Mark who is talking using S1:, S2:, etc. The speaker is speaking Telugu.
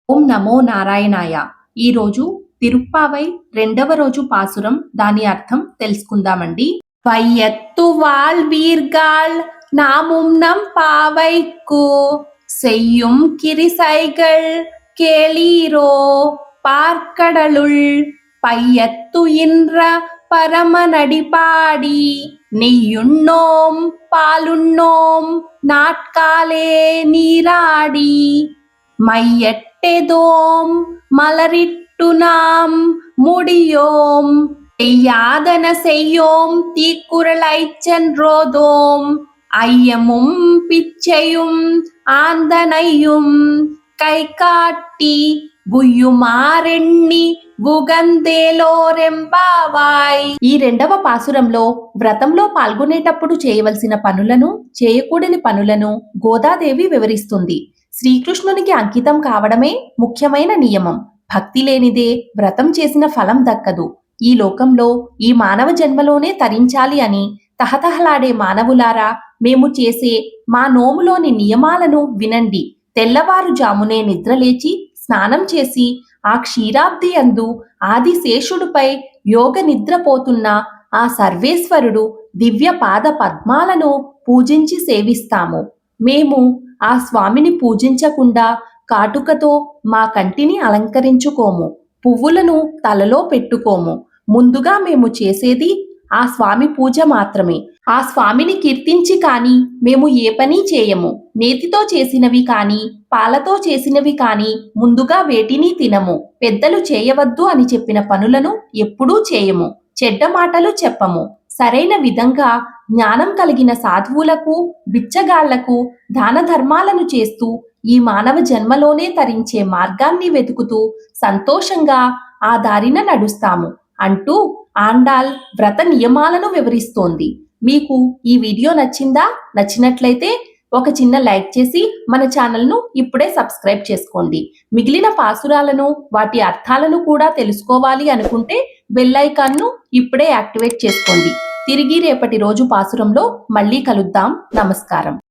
S1: ఓం నమో నారాయణాయ. ఈరోజు తిరుప్పావై రెండవ రోజు పాసురం, దాని అర్థం తెలుసుకుందామండి. వైయత్తు வாழ்வீர்கள் நாமும் பாவைக்கு செய்யும் கிரிசைகள் கேளீரோ பார்க்கடலுள் பையத்து இன்ற பரமநடிபாடி நெய்யுண்ணோம் பாலுண்ணோம் நாட்காலே நீராடி மையட்டெதோம் மலரிட்டு நாம் முடியோம் செய்யாதன செய்யோம் தீக்குறளைச் சென்றோதோம் ஐயமும் பிச்சையும் ஆந்தனையும் కై కాట్టి బుయ్యుమారెన్ని బుగందేలోరెంబావాయ్. ఈ రెండవ పాసురంలో వ్రతంలో పాల్గొనేటప్పుడు చేయవలసిన పనులను, చేయకూడని పనులను గోదాదేవి వివరిస్తుంది. శ్రీకృష్ణునికి అంకితం కావడమే ముఖ్యమైన నియమం. భక్తి లేనిదే వ్రతం చేసిన ఫలం దక్కదు. ఈ లోకంలో ఈ మానవ జన్మలోనే తరించాలి అని తహతహలాడే మానవులారా, మేము చేసే మా నోములోని నియమాలను వినండి. తెల్లవారుజామునే నిద్రలేచి స్నానం చేసి ఆ క్షీరాబ్ది యందు ఆదిశేషుడిపై యోగ నిద్రపోతున్న ఆ సర్వేశ్వరుడు దివ్య పాద పద్మాలను పూజించి సేవిస్తాము. మేము ఆ స్వామిని పూజించకుండా కాటుకతో మా కంటిని అలంకరించుకోము, పువ్వులను తలలో పెట్టుకోము. ముందుగా మేము చేసేది ఆ స్వామి పూజ మాత్రమే. ఆ స్వామిని కీర్తించి కాని మేము ఏ పని చేయము. నేతితో చేసినవి కాని, పాలతో చేసినవి కాని ముందుగా వేటిని తినము. పెద్దలు చేయవద్దు అని చెప్పిన పనులను ఎప్పుడూ చేయము. చెడ్డ మాటలు చెప్పము. సరైన విధంగా జ్ఞానం కలిగిన సాధువులకు, బిచ్చగాళ్లకు దాన ధర్మాలను చేస్తూ ఈ మానవ జన్మలోనే తరించే మార్గాన్ని వెతుకుతూ సంతోషంగా ఆ దారిన నడుస్తాము అంటూ ఆండాల్ వ్రత నియమాలను వివరిస్తోంది. మీకు ఈ వీడియో నచ్చిందా? నచ్చినట్లయితే ఒక చిన్న లైక్ చేసి మన ఛానల్ను ఇప్పుడే సబ్స్క్రైబ్ చేసుకోండి. మిగిలిన పాసురాలను, వాటి అర్థాలను కూడా తెలుసుకోవాలి అనుకుంటే బెల్ ఐకాన్ను ఇప్పుడే యాక్టివేట్ చేసుకోండి. తిరిగి రేపటి రోజు పాసురంలో మళ్ళీ కలుద్దాం. నమస్కారం.